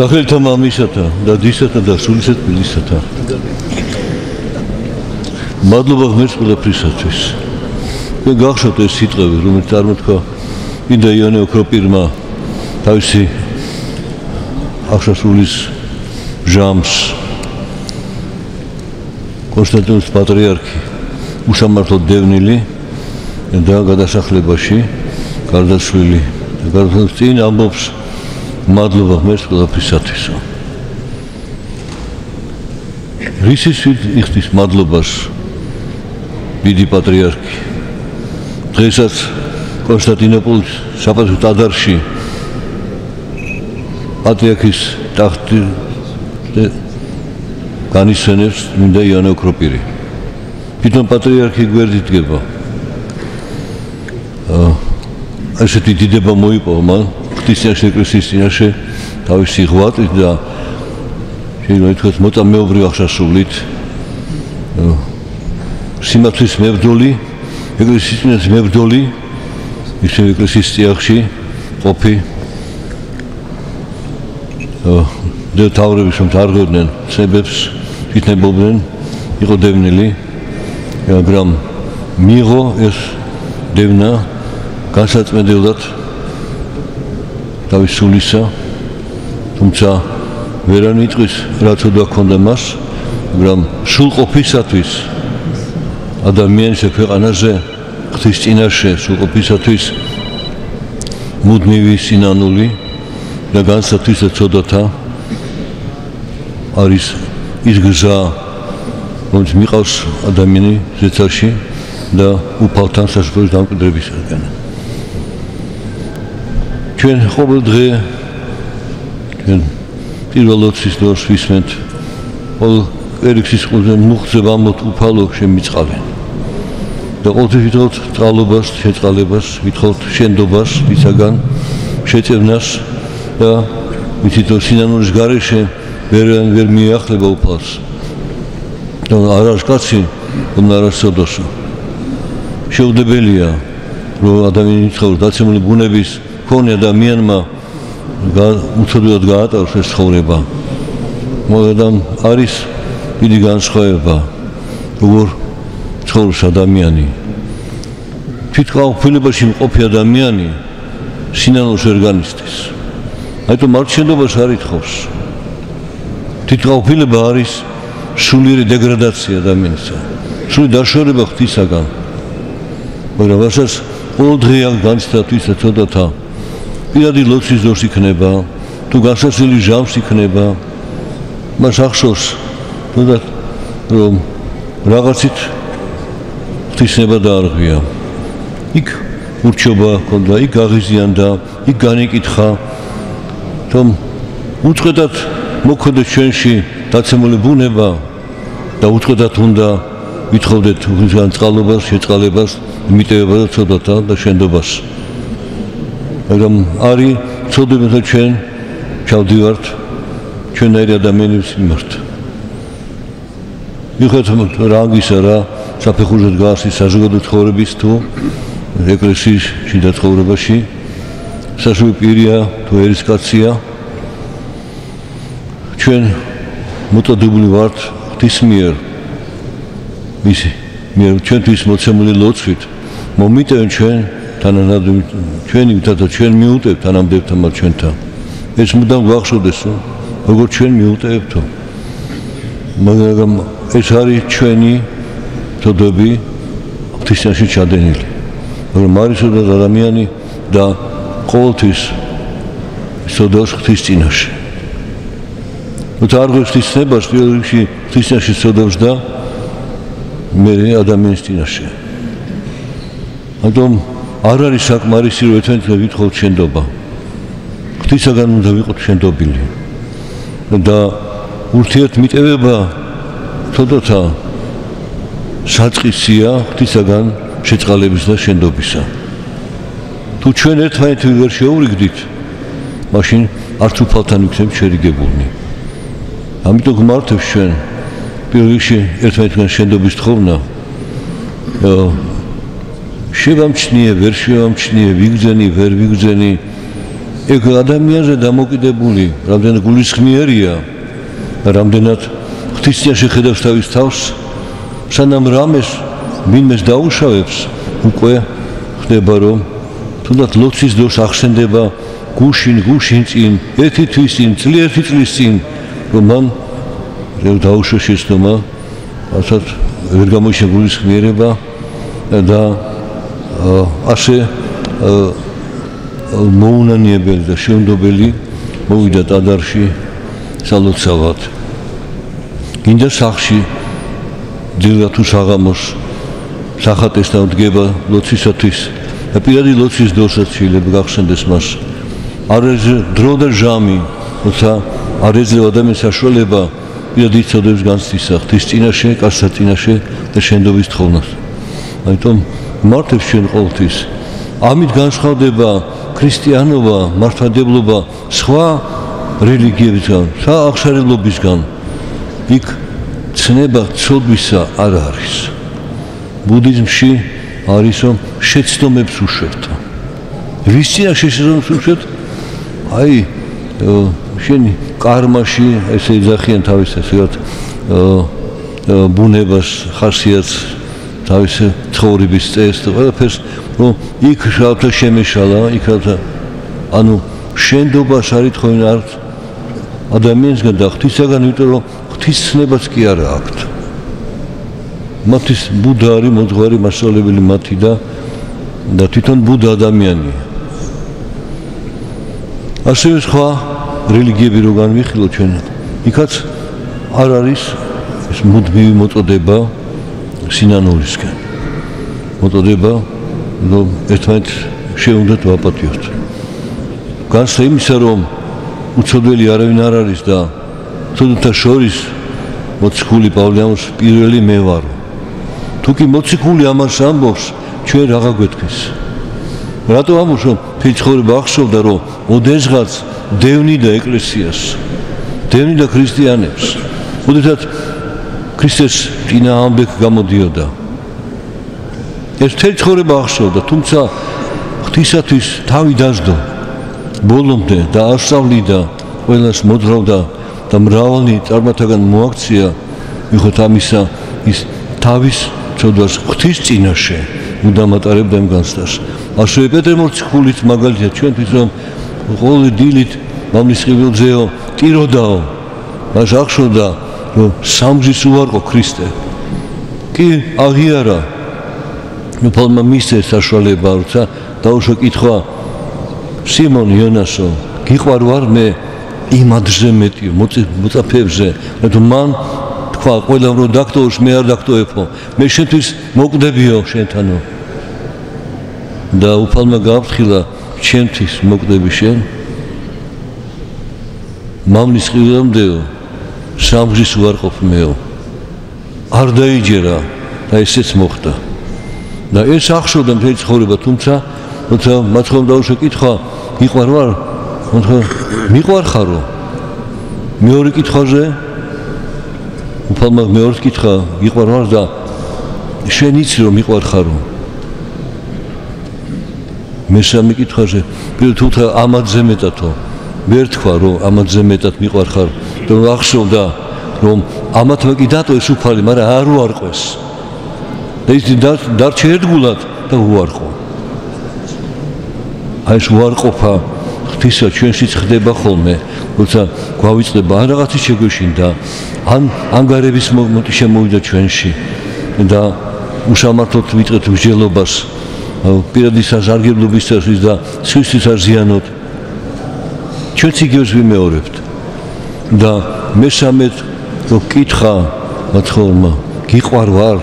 სახელთა მამისათა და დისათა და სულისა თბილისათა. მადლობა ღმერთს ყველაფრისათვის. მე გახსოვთ ეს სიტყვები, რომელიც წარმოთქვა წმინდა იონე ოქროპირმა თავისი აღშასრულის ჟამს კონსტანტინოს პატრიარქი უსამართლოდ დევნილი და გადასახლებაში გარდაცვლილი და გარდაცვალების წინ ამბობს მადლობა ღმერთს ყველაფრისათვის. რისისთვის იხდის მადლობას დიდი პატრიარქი? დღესაც კონსტანტინოპოლის საპატრიარქოს ტაძარში პატრიარქის ტახტი განისვენებს წმინდა იონე ოქროპირი. თვითონ პატრიარქი გვერდით დგება. ასეთი დიდება მოიპოვა მან ღვთისმშობლის ეკლესიის წინაშე თავისი ღვაწლით და შეიძლება ითქვას მოწამეობრივ აღშასრულით სიმართლის მებრძოლი, ეკლესიის წინაშე მებრძოლი, ისე ეკლესიის წიაღში ყოფი და თავრების რომ თარგმნեն ცნებებს, თვითნებობდნენ, იყო დევნილი, მაგრამ მიიღო ეს დევნა განსაწმენდელად თავის სულისა, თუმცა ვერან იტყვის რა ცოდვა ჰქონდა მას, მაგრამ სრულყოფისათვის ადამიანის ქვეყანაზე ღვთის წინაშე სრულყოფისათვის მუდმივი სინანული და განსაცდელის ცოდვათა არის ის გზა, რომელიც მიყავს ადამიანი ზეცაში და უფალთან სასწაულის დამკვიდრებისაგან. ჩვენ ყოველ დღე ჩვენ პირველ ლოცვის დროს ვისმენთ ყოველ ერიქსის ყურზე მუხზე ვამბობთ უფალო შემიწყალენ და ყოველთვის ვითხოვთ წყალობას, შეწყალებას, ვითხოვთ შენდობას ვისაგან შეწევნას და ვიცით რომ სინანულის გარეშე ვერ მიახლება უფალს და არ არის კაცი რომ არ ასწოდოსო. შეუძლებელია რომ ადამიანი ცხოვრობს დაცემული ბუნების მქონე ადამიანმა უცოდვად გაატაროს ეს ცხოვრება. მაგრამ არის დიდი განსხვავება როგორ ცხოვრობს ადამიანი. თვითკმაყოფილებაში მყოფი ადამიანი სინანულს ვერ განიცდის. აიტომ არჩენდობას არ ითხოვს. თვითკმაყოფილება არის სულიერი დეგრადაცია ადამიანისა, სული დაშორება ღვთისაგან. მაგრამ რასაც ყოველ დღე განცდა თვისა ცოდვათა პირადი ლოცვის დროს იქნება, თუ განსაცდელი ჟამს იქნება, მას ახსოვს რომ რაღაცით ღვთისნება დაარღვია. იქ ურჩეობა ჰქონდა, იქ გაღიზიანდა, იქ განიკითხა, რომ უწყვეტად მოქმედებს ჩვენში დაცემული ბუნება და უწყვეტად უნდა ვითხოვდეთ ღვთისგან წყალობას, შეწყალებას, მიტევებას და ცოდვათა და შენდობას. მაგრამ არის ცოდვებითა ჩვენ ჩავდივართ ჩვენნაირი ადამიანების მიმართ. მიუხედავად რანგისა რა საფეხურზე დგას ის საზოგადო ცხოვრების თუ ეკლესიის შიდა ცხოვრებაში სასურველი პირია თუ ერისკაცია ჩვენ მოწოდებული ვართ ღვთის მიერ მისი მიერ ჩვენთვის მოცემული ლოცვით მომიტევენ ჩვენ თანანადროვი ჩვენი ვითათა ჩვენ მიუტევთ თანამდებთა მათ ჩვენთან. ეს მუდამ გვახსოვდეს როგორ ჩვენ მიუტევებთო. მაგრამ ეს არის ჩვენი ცოდვები ღვთისში ჩადენილი. მაგრამ არის ოდნავ ადამიანი და ყოველთვის ცოდავს ღვთის წინაშე. თუ არ გვხვდის ცნებას პირველ რიგში ღვთის წინაშე ცოდავს და მე ადამიანის წინაშე. ამიტომ არ არის საკმარისი რომ ერთმანეთს ვითხოვთ შენდობა. ღვთისაგან უნდა ვიყოთ შენდობილი. და ურთიერთმიტევება ცოდვათა საწყისია ღვთისაგან შეწყალების და შენდობისა. თუ ჩვენ ერთმანეთს ვერ შეურიგდით, მაშინ არც უფალთან ვიქნებით შერიგებულნი. ამიტომ გმართებს ჩვენ პირველ რიგში ერთმანეთთან შენდობის თხოვნა. შევამჩნიე, ვერ შევამჩნიე, ვიგრძენი, ვერ ვიგრძენი, ეგ ადამიანზე დამოკიდებული, რამდენად გულისხმიერია, რამდენად ღვთისმსახურში ხედავს თავის თავს, სანამ რამეს ვინმეს დაუშავებს, უკვე ხდება რომ თუნდაც ლოცვის დროს ახსენდება გუშინ წინ, ერთი თვის წინ, ერთი წლის წინ, რომ მან დაუშვა შეცდომა, რასაც ვერ გამოიშვა გულისხმიერება და ასე მოუნანიებელი და შეუნდობელი მოვიდა ტადარში სალოცავად. გინდა სახში დილა თუ საღამოს სახატეს და დგება ლოცვისათვის და პირადი ლოცვის დროსაც შეიძლება გახსენდეს მას. არ ეს დრო და ჟამი, როცა არ ეძლევა ადამიანს საშუალება პირად იცოდებს განცდისა ღვთის წინაშე, კაცთა წინაშე და შენდობის თხოვნას. ამიტომ მართებს ჩვენ ყოველთვის. ამით განსხვავდება ქრისტიანობა, მართლმადიდებლობა სხვა რელიგიებისგან, აღსარებლობისგან. იქ ცნება ცოდვისა არ არის. ბუდიზმში არის რომ შეცდომებს უშვებთ. ვის წინაშე შეცდომებს უშვებთ? აი შენი კარმაში ესე ეძახიან თავის ესეთ ბუნებას, ხასიათს, თავის ცხოვრების წესს და ყველაფერს, რომ იქ შავთა შემეშალა, იქ რათა ანუ შენდობას არ ითხოვენ არც ადამიანისგან და ღვთისაგან, იმიტომ რომ ღვთისცნებაც კი არა აქვთ. მათთვის ბუდა არის მოძღვარი მასწავლებელი მათი და თვითონ ბუდა ადამიანია. ასევე სხვა რელიგიები რო განვიხილოთ ჩვენ, იქაც არ არის ეს მუდმივი მოწოდება სინანულისკენ. მოწოდება, რომ ერთმანეთს შეუნდათ ვაპატიოთ. განსხვავებით იმისა, რომ უცოდველი არავინ არ არის და ცოდვათა შორის მოციქული პავლიანოს პირველი მე ვარ. თუ კი მოციქული ამას ამბობს, ჩვენ რაღა გვეთქვის. რატო ამბობს, რომ მთელი ცხოვრება ახსოვდა, რომ ოდესღაც დევნიდა ეკლესიას, დევნიდა ქრისტიანებს, ოდესაც ქრისტეს წინააღმდეგ გამოდიოდა. ეს მთელი ცხოვრება ახსოვდა, თუმცა ღვთისათვის თავი დასდო ბოლომდე და ასწავლიდა, ყველას მოძრავდა და მრავალი წარმართაგან მოაქცია, მიხოთ ამისა ის თავის ცოდვას ღვთის წინაშე უდამატარებდა იმ განცდას. ასევე პეტრე მოციქულიც მაგალითად ჩვენთვის რომ ყოველი დილით მამლისყივილზეო ტიროდაო, მას ახშობდა რომ სამგზის უარყო ქრისტე. კი აღიარა ნუფალმა მისცეს საშუალება, როცა დაუშვა კითხვა სიმონ იონასო, გიყვარ ვარ მე იმ ადრზე მეტი მოწაფეებზე, რომ მან თქვა ყველამ რომ დაგტოვოს, მე არ დაგტოვებო, მე შენთვის მოკდებიო შენთანო. და უფალმა გააფრთხილა, ჩემთვის მოკდები შენ მამლის ყივილამდეო, სამგზის უარყოფ მეო. არ დაიჯერა და ესეც მოხდა. და ეს ახშობდა მთელი ცხოვრება, თუმცა როცა მათხოვამ დაუშვა კითხვა, მიყვარ ვარ? მიყვარ ხარო? მეორე კითხვაზე უფალმა მეორე კითხვა, მიყვარ ვარ და შენ იცი რომ მიყვარ ხარო? მესამე კითხვაზე, თუ ამათზე მეტათო, ვერ თქვა რომ ამათზე მეტად მიყვარ ხარ, რომ ახსოვდა რომ ამათმა კი დატოვეს უფალი, მაგრამ არ უარყვეს. და ის დარჩა ერთგულად და უარყო. აი ეს უარყოფა ღვთისა ჩვენშიც ხდება ხოლმე, როცა გვავიწყდება ან რაღაცის შეგვეშინდა, ან ანგარების შემოვიდა ჩვენში და უშამართლოდ ვიწყებთ მსჯელობას პირადი სასარგებლობისათვის და სხვისთვის არ ზიანოთ. ჩვენც იგივეს ვიმეორებთ. და მესამედ რომ კითხა მათხოვმა, გიყვარ ვარ?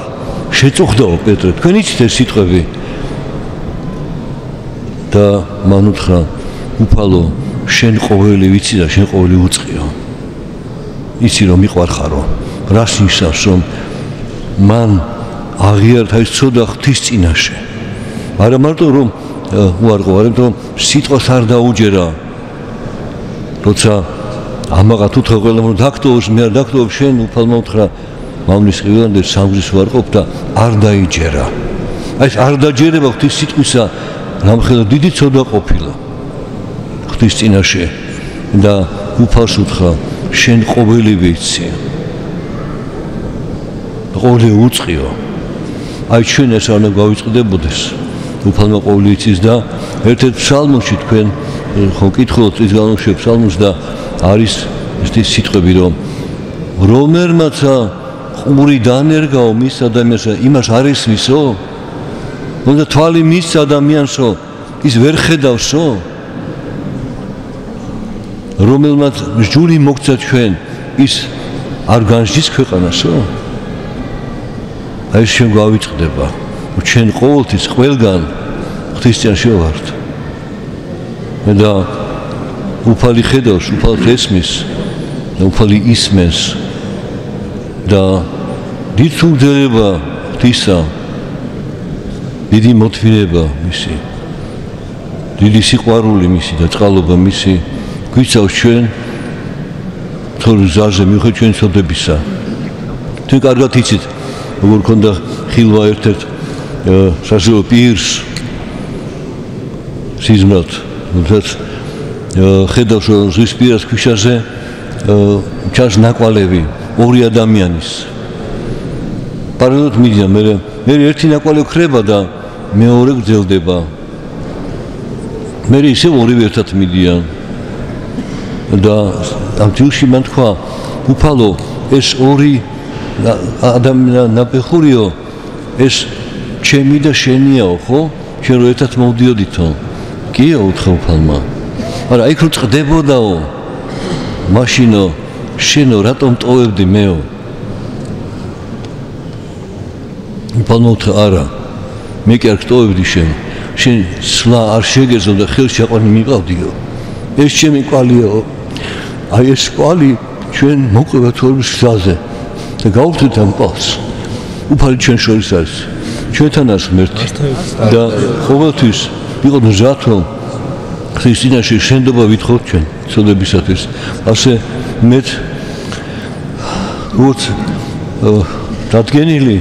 შეწუხდაო პეტრე, თქვენ იცით ეს სიტყვები? და მან უთხრა, უფალო, შენ ყოველი ვიცი და შენ ყოველი უწყიო. იცი რომ მიყვარ ხარო. რას ნიშნავს რომ მან აღიარა თავის ცოდვა ღვთის წინაშე. არა მარტო რომ უარყო, არამედ რომ სიტყვას არ დაუჯერა. როცა ამაღათ უთხრა ყველამ რომ დაგტოვოს, მე არ დაგტოვებ, შენ უფალმა უთხრა მამლის ყივილამდე სამგზის ვარყოფ და არ დაიჯერა. აი ეს არ დაჯერება ღვთის სიტყვისა, რამხელა დიდი ცოდვა ყოფილა. ღვთის წინაშე და უფალს უთხრა შენ ყოველი ვიცი ყოველი უწყიო აი ჩვენ ეს არ უნდა გავიწყდებოდეს უფალმა ყოველი იცის და ერთ-ერთ ფსალმში თქვენ ხო კითხულობთ ის განუშვებ ფსალმს და არის ეს სიტყვები რომ რომელმაცა ყური დანერგაო მის ადამიანს იმას არ ესმისო უნდა თვალი მის ადამიანსო ის ვერ ხედავსო რომელმაც ჯური მოგცა ჩვენ ის არ განსჯის ქვეყანასო აი შენ გავიწყდება ჩვენ ყოველთვის ყველგან ღვთისწინაშე ვართ და უფალი ხედავს უფალს ესმის და უფალი ისმენს და დიდ სულძელება ღვთისა დიდი მოთმინება მისი დიდი სიყვარული მისი და წყალობა მისი გვიცავს ჩვენ თორე ზარზე მიუხედავად ჩვენი ცოდებისა თქვენ კარგად იცით როგორ ქონდა ხილვა ერთ-ერთ სასწავლო პირს სიზმრად თუმცა ხედავს რომ ზღვის პირას ქვიშაზე ჩანს ნაკვალევი ორი ადამიანის პარალელურად მიდიან მე ერთი ნაკვალევი ხრება და მეორე გრძელდება მე ისევ ორივე ერთად მიდიან და ამ ჯილში მან თქვა უფალო ეს ორი ადამიანი ნაფეხურიო ეს ჩემი და შენიაო ხო შენ რო ერთად მოვდიოდითო კიო უთხრა უფალმა არა იქ რო წდებოდაო მაშინო შენო რატომ ტოვებდი მეო უფალმა უთხრა არა მე კი არ გტოვებდი შენ სვლა არ შეგეძლო და ხელში აყვანი მიყავდიო ეს ჩემი კვალიო აი ეს კვალი ჩვენ მოყვება თორემ გზაზე და გავხდით ამ კვალს უფალი ჩვენ შორის არის ჩვენთან არის ღმერთი და ყოველთვის იყო მზად რომ ქრისტიანში შენდობა ვითხოვთ ჩვენ ცოდებისათვის ასე მე როგორც დადგენილი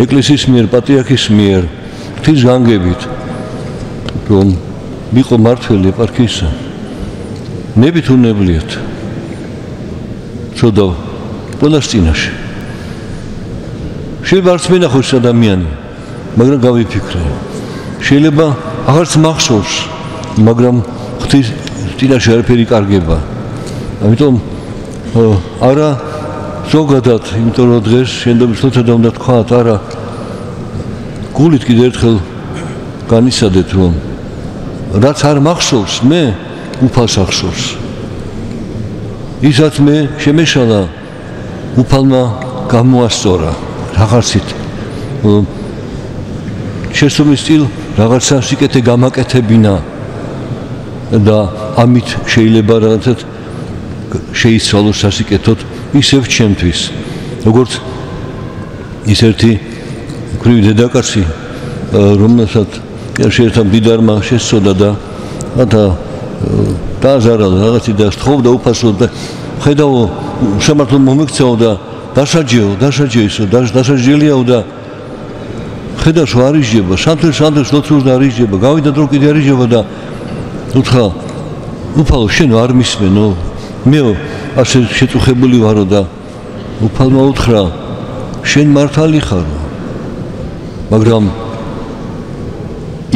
ეკლესიის მიერ პატრიარქის მიერ ღვთის განგებით რომ იყო მართველი ეპარქიისა ნებით უნებლიეთ ცოდა ყველას წინაშე შეიძლება არც მენახოს ადამიანი მაგრამ გავიფიქრე შეიძლება აღარც მახსოვს მაგრამ ღვთის წინაშე არაფერი კარგება ამიტომ არა ზოგადად იმიტომ რომ დღეს შენდობის ლოცვა უნდა თქვათ არა გულით კიდევ ერთხელ განიცადეთ რომ რაც არ მახსოვს მე უფალს ახსოვს ისაც მე შემეშალა უფალმა გამოასწორა რაღაცით შესწავლის სტილ რაღაცა სიკეთე გამაკეთებინა და ამით შეიძლება რაღაცად შეიცვალოს სასიკეთოდ ისევ ჩემთვის როგორც ის ერთი მკვრივი დედაკაცი რომელსაც ერთ მდიდარმა შესწოდა და დააზარა რაღაცი და სთხოვდა უფასოდ და ხედავო სამართლო მომექცეო და დასაჯეო ისო დასაჯელიაო და ხედავს რომ არიჟება სანთლებს ლოცულს და არიჟება გავიდა დრო კიდე არიჟება და უთხრა უფალო შენ არ მისმენო მეო ასე შეწუხებული ვარო და უფალმა უთხრა შენ მართალი ხარო მაგრამ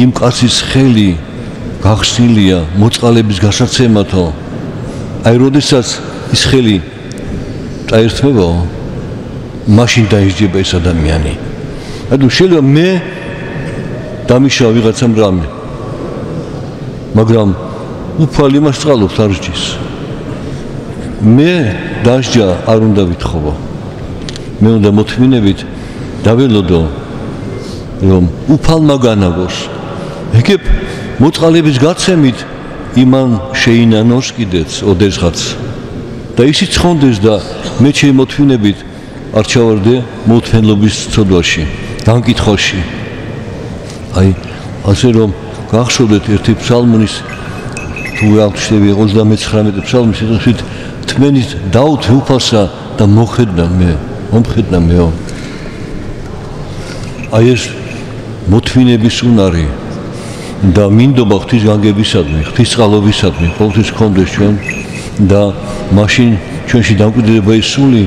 იმ კაცის ხელი გახსნილია მოწყალების გასაცემათო აი როდესაც ის ხელი წაერთმევაო მაშინ დაიჯდება ეს ადამიანი ანუ შეიძლება მე დამიშავა ვიღაცამ რამე მაგრამ უფალი მას წყალობს არ სჯის მე დასჯა არ უნდა ვითხოვო მე უნდა მოთმინებით დაველოდო რომ უფალმა განაგოს ეგებ მოწყალების გაცემით იმან შეინანოს კიდეც ოდესღაც და ისიც ხონდეს და მე შემოთმინებით არ ჩავარდე მოთმენლობის ცოდვაში განკითხვაში აი ასე რომ გახსოვდეთ ერთი ფსალმონის თუ აღწევი 39 ფსალმის ისეთ თმენით დაუთე უფალსა და მომხედნა მეო აი ეს მოთმინების უნარი და მინდობა ღვთის განგებისადმი, ღვთისწყალობისადმი, ყოველთვის გქონდეს ჩვენ და მაშინ ჩვენში დამკვიდრდება ის სული,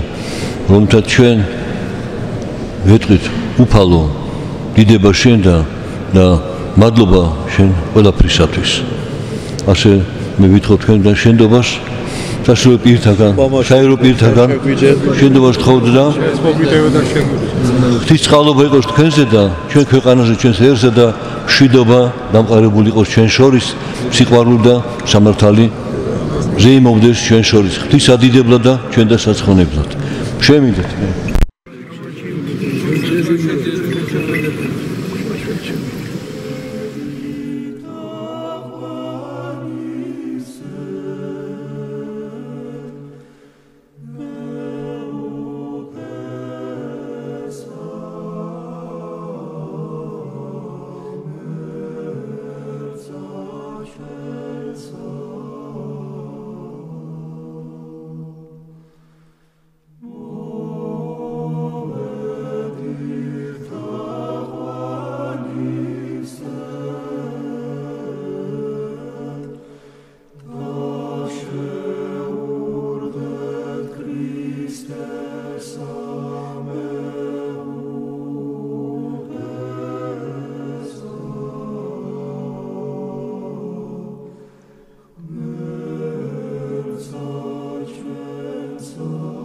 რომელთაც ჩვენ ვეტყვით უფალო დიდება შენ და მადლობა შენ ყველაფრისათვის. ასე მე ვითხოვ თქვენგან შენდობას, საშუალო პირთაგან, საერო პირთაგან შენდობას ვთხოვთ და ღვთისწყალობა იყოს თქვენზე და ჩვენ ქვეყანაზე, ჩვენს ერზე და მშვიდობა დამყარებული იყოს ჩვენ შორის, სიყვარული და სამართალი ზეიმობდეს ჩვენ შორის, ღვთისადიდებლად და ჩვენ და საცხონებლად. შემიძლეთ. So